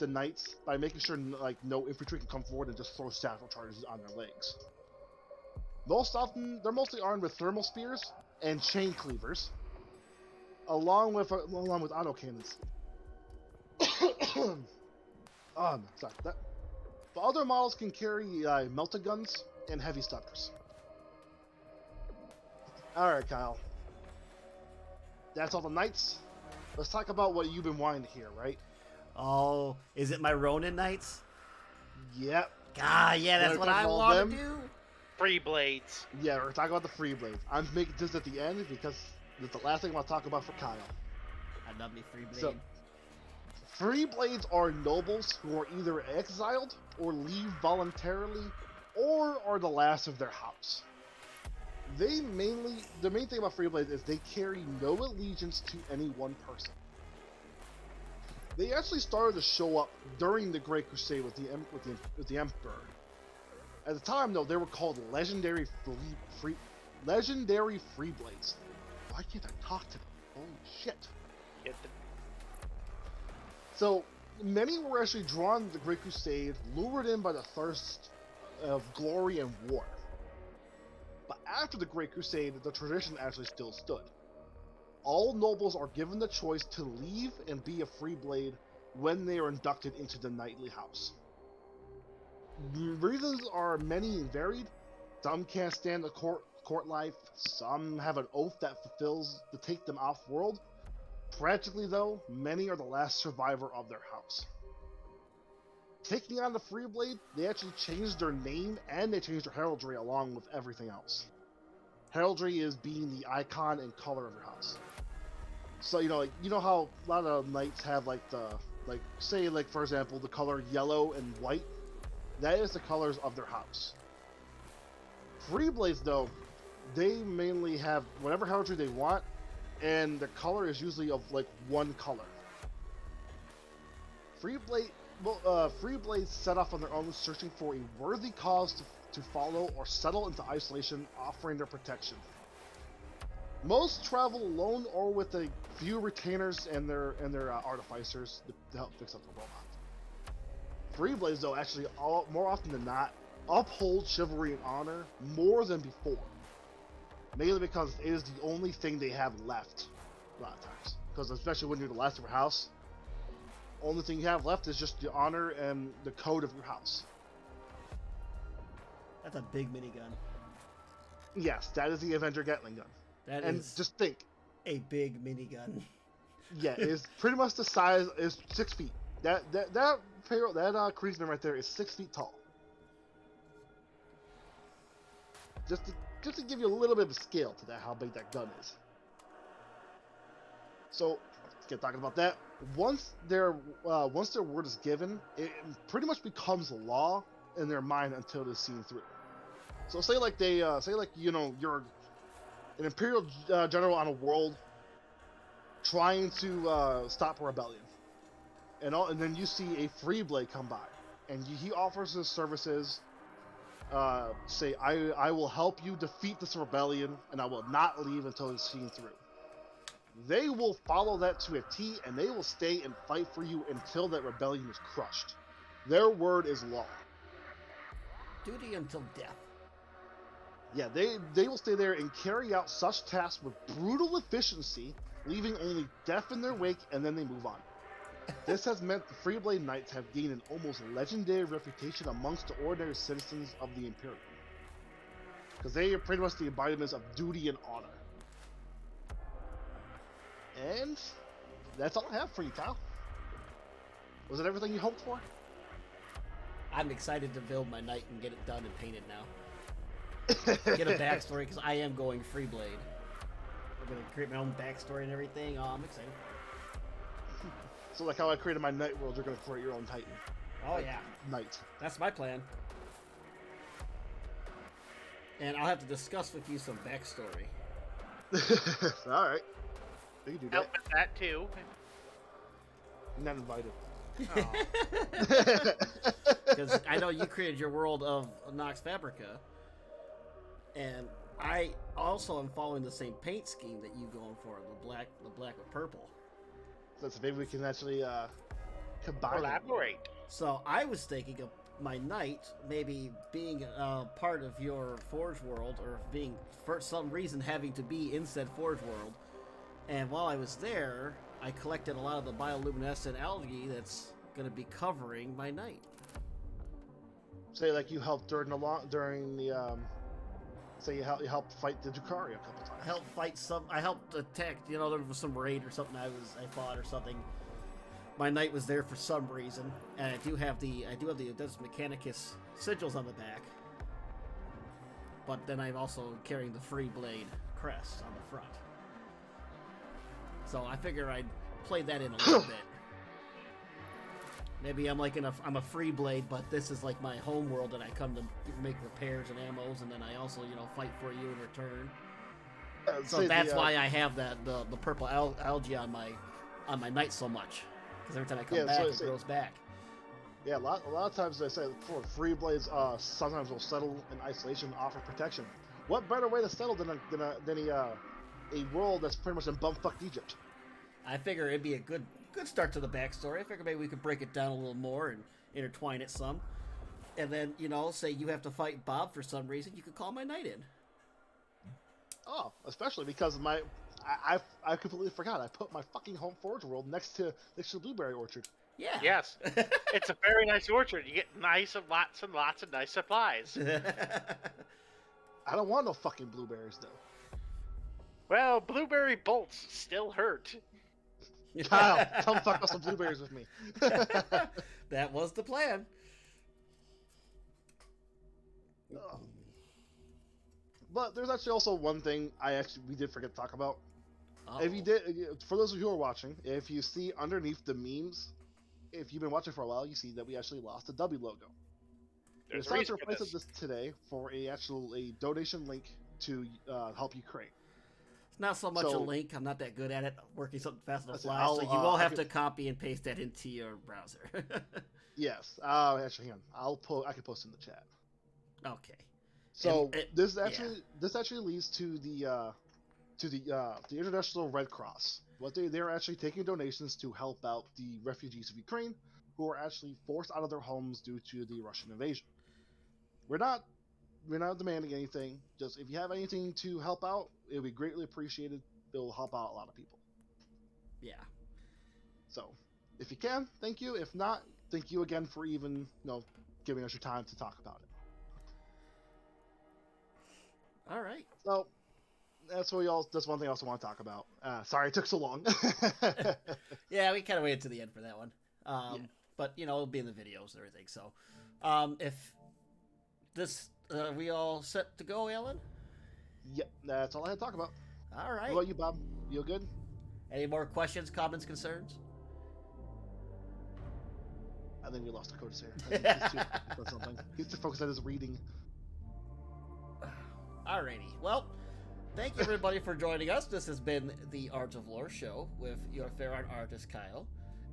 knights by making sure like no infantry can come forward and just throw satchel charges on their legs. Most often, they're mostly armed with thermal spears and chain cleavers, along with autocannons. Sorry. The other models can carry melta guns and heavy stubbers. All right, Kyle. That's all the knights. Let's talk about what you've been wanting to hear, right? Oh, is it my Ronin Knights? Yep. Ah, yeah, that's Wanna what I talk about want them? to do. free blades. Yeah, we're talking about the free blades. I'm making this at the end because it's the last thing I want to talk about for Kyle. I love me free blade. So, free blades are nobles who are either exiled or leave voluntarily, or are the last of their house. The main thing about free blades is they carry no allegiance to any one person. They actually started to show up during the Great Crusade with the Emperor. At the time, though, they were called legendary free blades. Why can't I talk to them? Holy shit! Get the So many were actually drawn to the Great Crusade, lured in by the thirst of glory and war. But after the Great Crusade, the tradition actually still stood. All nobles are given the choice to leave and be a free blade when they are inducted into the knightly house. The reasons are many and varied. Some can't stand the court court life, some have an oath that fulfills to take them off-world. Tragically, though, many are the last survivor of their house. Taking on the Freeblade, they actually changed their name and they changed their heraldry along with everything else. Heraldry is being the icon and color of your house. So you know how a lot of knights have say for example the color yellow and white. That is the colors of their house. Freeblades, though, they mainly have whatever heraldry they want, and the color is usually of like one color. Freeblades set off on their own, searching for a worthy cause to follow or settle into isolation, offering their protection. Most travel alone or with a few retainers and their artificers to help fix up the robot. Freeblades, though, actually more often than not uphold chivalry and honor more than before, mainly because it is the only thing they have left a lot of times. Because especially when you're the last of your house, only thing you have left is just the honor and the code of your house. That's a big minigun. Yes, that is the Avenger Gatling Gun. That and is just think, a big minigun. yeah, it's pretty much the size is 6 feet. That Kriegsman right there is 6 feet tall. Just to give you a little bit of a scale to that, how big that gun is. So, let's get talking about that. Once their word is given, it pretty much becomes law in their mind until it is seen through. So you're an Imperial general on a world trying to stop a rebellion, and then you see a Freeblade come by, and he offers his services. Say, I will help you defeat this rebellion, and I will not leave until it's seen through. They will follow that to a T, and they will stay and fight for you until that rebellion is crushed. Their word is law. Duty until death. Yeah, they will stay there and carry out such tasks with brutal efficiency, leaving only death in their wake, and then they move on. This has meant the Freeblade Knights have gained an almost legendary reputation amongst the ordinary citizens of the Imperium. Because they are pretty much the embodiments of duty and honor. And that's all I have for you, Kyle. Was it everything you hoped for? I'm excited to build my knight and get it done and painted now. Get a backstory, because I am going Freeblade. I'm going to create my own backstory and everything. Oh, I'm excited. So like how I created my Knight world, you're going to create your own Titan. Oh, yeah. Knight. That's my plan. And I'll have to discuss with you some backstory. Alright. You can do that. Help with that too. I'm not invited. Because I know you created your world of Nox Fabrica, and I also am following the same paint scheme that you going for, the black with purple. So maybe we can actually combine. Collaborate. So I was thinking of my knight maybe being part of your Forge world, or being for some reason having to be in said Forge world. And while I was there, I collected a lot of the bioluminescent algae that's going to be covering my knight. Say like you helped during the say you helped fight the Drukhari a couple times. I helped attack. There was some raid or something I fought or something. My knight was there for some reason, and I do have the Untitled Mechanicus sigils on the back. But then I'm also carrying the Freeblade crest on the front. So I figure I'd play that in a little bit. Maybe I'm a Freeblade, but this is like my home world, and I come to make repairs and ammos, and then I also fight for you in return. So that's why I have the purple algae on my knight so much, because every time I come back, it grows back. Yeah, a lot of times they say for Freeblades, sometimes will settle in isolation, and offer protection. What better way to settle than a world that's pretty much in bumfuck Egypt? I figure it'd be a good start to the backstory. I figure maybe we could break it down a little more and intertwine it some. And then, say you have to fight Bob for some reason, you could call my knight in. Oh, especially because I completely forgot. I put my fucking home Forge world next to the Blueberry Orchard. Yeah. Yes. It's a very nice orchard. You get lots and lots of nice supplies. I don't want no fucking blueberries though. Well, blueberry bolts still hurt. Kyle, come fuck up some blueberries with me. That was the plan. But there's actually also one thing we did forget to talk about. Uh-oh. If you did, for those of you who are watching, if you see underneath the memes, if you've been watching for a while, you see that we actually lost the W logo. We There's a decided to reason for replace this. this today for a donation link to help Ukraine. It's not so much a So- link. I'm not that good at it, working something fast on the Listen, fly, I'll, so you will I have could- to copy and paste that into your browser. Yes. Actually, hang on. I can post in the chat. Okay. So And this actually leads to the International Red Cross. What they're actually taking donations to help out the refugees of Ukraine who are actually forced out of their homes due to the Russian invasion. We're not demanding anything. Just if you have anything to help out, it would be greatly appreciated. It will help out a lot of people. Yeah. So if you can, thank you. If not, thank you again for even giving us your time to talk about it. All right. So that's one thing I also want to talk about. Sorry it took so long. Yeah, we kind of waited to the end for that one. Yeah. But it'll be in the videos and everything. So, if this, we all set to go, Alan? Yep, that's all I had to talk about. All What right. about you, Bob? You good? Any more questions, comments, concerns? I think we lost Dakota here. I think he's too focused on something. He's too focused on his reading. Alrighty. Well, thank you everybody for joining us. This has been the Art of Lore show with your fair art artist Kyle,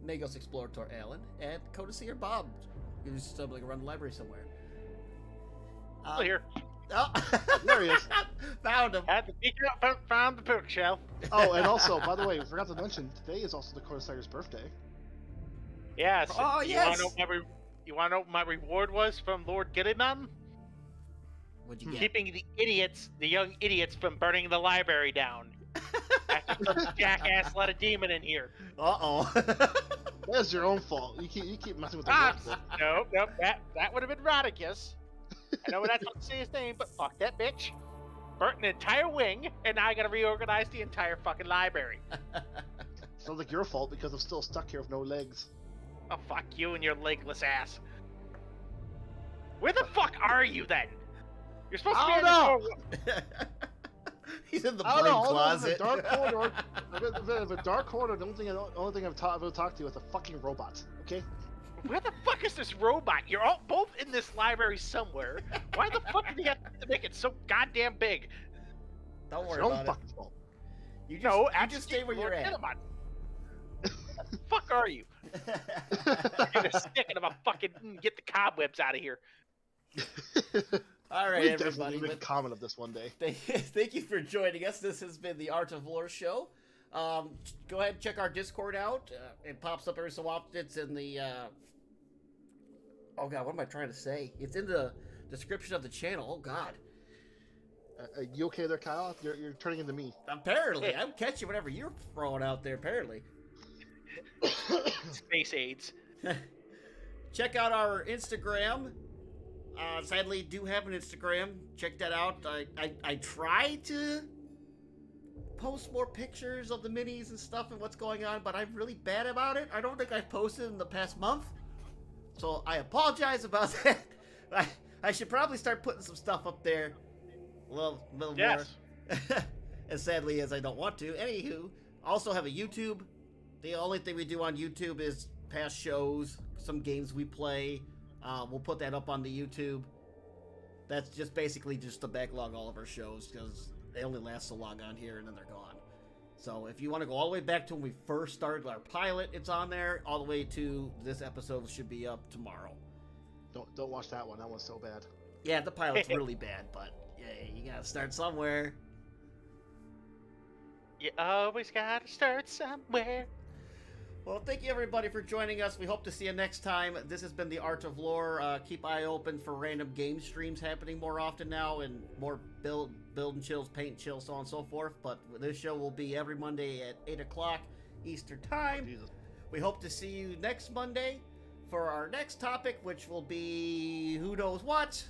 Magos Explorator Alan, and Codaseer Bob, who's stumbling around the library somewhere. Still here. Oh, There he is. Found him. Had to peek out, found the bookshelf. Oh, and also, by the way, we forgot to mention, today is also Dakota Sayer's birthday. Yes. Oh, yes. You want to know what my reward was from Lord Gilliman? What'd you get? Keeping the young idiots from burning the library down. After some jackass let a demon in here. Uh-oh. That's your own fault. You keep messing with the Ah, world. no, that would have been Rodicus. I know that's not to say his name, but fuck that bitch. Burnt an entire wing, and now I gotta reorganize the entire fucking library. Sounds like your fault because I'm still stuck here with no legs. Oh, fuck you and your legless ass. Where the fuck are you then? You're supposed to be in the He's in the I don't brain know. closet. The dark corridor. The dark corridor. The only thing I've talked to you is a fucking robot. Okay. Where the fuck is this robot? You're all both in this library somewhere. Why the fuck did you have to make it so goddamn big? Don't It's worry your own about it. fucking fault. You just, No, you just stay where you're at. What the fuck are you? Get a stick and I'm a fucking get the cobwebs out of here. All right, We everybody. definitely make a comment of this one day. Thank you for joining us. This has been the Art of Lore show. Go ahead and check our Discord out. It pops up every so often. It's in the... Oh, God, what am I trying to say? It's in the description of the channel. Oh, God. You okay there, Kyle? You're turning into me. Apparently. I'm catching whatever you're throwing out there, apparently. Space AIDS. Check out our Instagram. Sadly, do have an Instagram. Check that out. I try to post more pictures of the minis and stuff and what's going on, but I'm really bad about it. I don't think I've posted in the past month. So I apologize about that. I should probably start putting some stuff up there a little Yes. more. As sadly as I don't want to. Anywho, also have a YouTube. The only thing we do on YouTube is past shows, some games we play. We'll put that up on the YouTube. That's just basically just to backlog all of our shows because they only last so long on here and then they're gone. So if you want to go all the way back to when we first started our pilot, it's on there. All the way to this episode should be up tomorrow. Don't watch that one. That one's so bad. Yeah, the pilot's really bad, but yeah, you gotta start somewhere. You always gotta start somewhere. Well, thank you everybody for joining us. We hope to see you next time. This has been the Art of Lore. Keep eye open for random game streams happening more often now, and more build and chills, paint chills, so on and so forth. But this show will be every Monday at 8 o'clock Eastern Time. Jesus. We hope to see you next Monday for our next topic, which will be who knows what.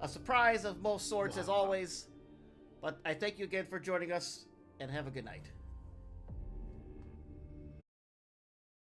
A surprise of most sorts as always. But I thank you again for joining us, and have a good night.